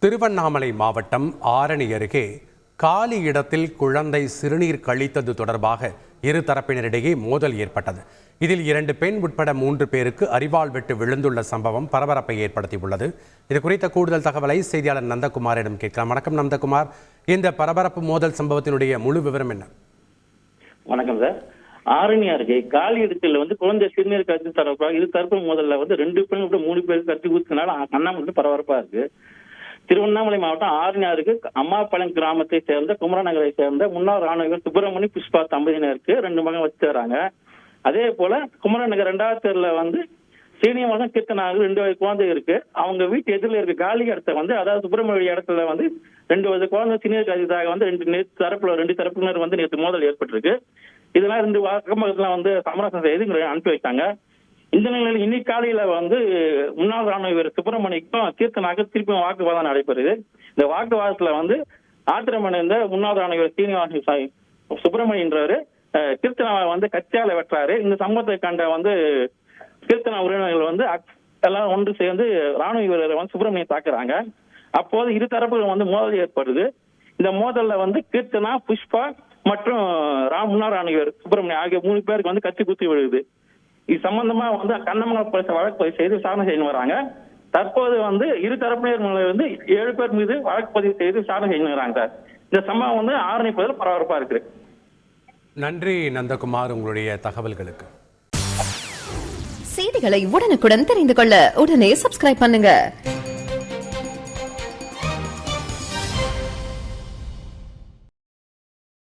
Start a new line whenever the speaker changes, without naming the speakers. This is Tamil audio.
திருவண்ணாமலை மாவட்டம் ஆரணி அருகே காலி இடத்தில் குழந்தை சிறுநீர் கழித்தது தொடர்பாக இரு தரப்பினரிடையே மோதல் ஏற்பட்டது. இதில் 2 பெண் உட்பட 3 பேருக்கு அரிவாள் வெட்டு விழுந்துள்ள சம்பவம் பரபரப்பை ஏற்படுத்தியுள்ளது. இது குறித்த கூடுதல் தகவலை செய்தியாளர் நந்தகுமாரிடம் கேட்கலாம். வணக்கம் நந்தகுமார், இந்த பரபரப்பு மோதல் சம்பவத்தினுடைய முழு விவரம் என்ன?
வணக்கம் சார். ஆரணி அருகே காலி இடத்துல குழந்தை சிறுநீர் கருத்து தரப்பாக இரு தரப்பு மோதல்ல 2 பெண் 3 பேருக்கு கருத்து ஊத்துனால அண்ணாமலை பரபரப்பா இருக்கு. திருவண்ணாமலை மாவட்டம் ஆரணி அருகே அம்மாபாளையம் கிராமத்தை சேர்ந்த குமரநகரை சேர்ந்த முன்னாள் ராணுவ சுப்பிரமணி புஷ்பா தம்பதியினருக்கு 2 மகன் வச்சு தராங்க. அதே போல குமரநகர் 2வது தெருல சீனிவாசன் கீர்த்தனாக 2 வயது குழந்தை இருக்கு. அவங்க வீட்டு எதிரில் இருக்க காலி இடத்த அதாவது சுப்பிரமணிய இடத்துல 2 வயது குழந்தை சிறுநீர் கழித்ததாக 2 தரப்பினர் நேற்று மோதல் ஏற்பட்டிருக்கு. இதெல்லாம் 2 அக்கம் பக்கத்துல சமரசம் செய்து அனுப்பி வைத்தாங்க. இந்த நிலையில் இன்னைக்கு காலையில முன்னாள் ராணுவ வீரர் சுப்பிரமணிக்கும் கீர்த்தனாக திருப்பி வாக்குவாதம் நடைபெறுது. இந்த வாக்குவாதத்துல ஆத்திரமடைந்த முன்னாள் ராணுவ வீரர் சீனிவாசன் சுப்பிரமணியன்றவர் கீர்த்தனாவை கத்தியால வெட்டுறாரு. இந்த சம்பவத்தை கண்ட கீர்த்தனா உறவினர்கள் எல்லாம் ஒன்று சேர்ந்து ராணுவ வீரரை சுப்பிரமணியம் தாக்குறாங்க. அப்போது இரு தரப்புகள் மோதல் ஏற்படுது. இந்த மோதல்ல கீர்த்தனா, புஷ்பா மற்றும் முன்னாள் ராணுவ வீரர் சுப்பிரமணியம் ஆகிய 3 பேருக்கு கத்தி குத்தி விழுகுது. இது சம்பந்தமா கண்ணமங்கலம் போலீஸ் வழக்கு பதிவு செய்து விசாரணை செய்து வராங்க. தற்போது இரு தரப்பினர் 7 பேர் மீது வழக்கு பதிவு செய்து விசாரணை செய்து வராங்க சார். இந்த சம்பவம் ஆரணி பகுதியில் பரபரப்பா இருக்கு.
நன்றி நந்தகுமார், உங்களுடைய தகவல்களுக்கு.
செய்திகளை உடனுக்குடன் தெரிந்து கொள்ள உடனே சப்ஸ்கிரைப் பண்ணுங்க.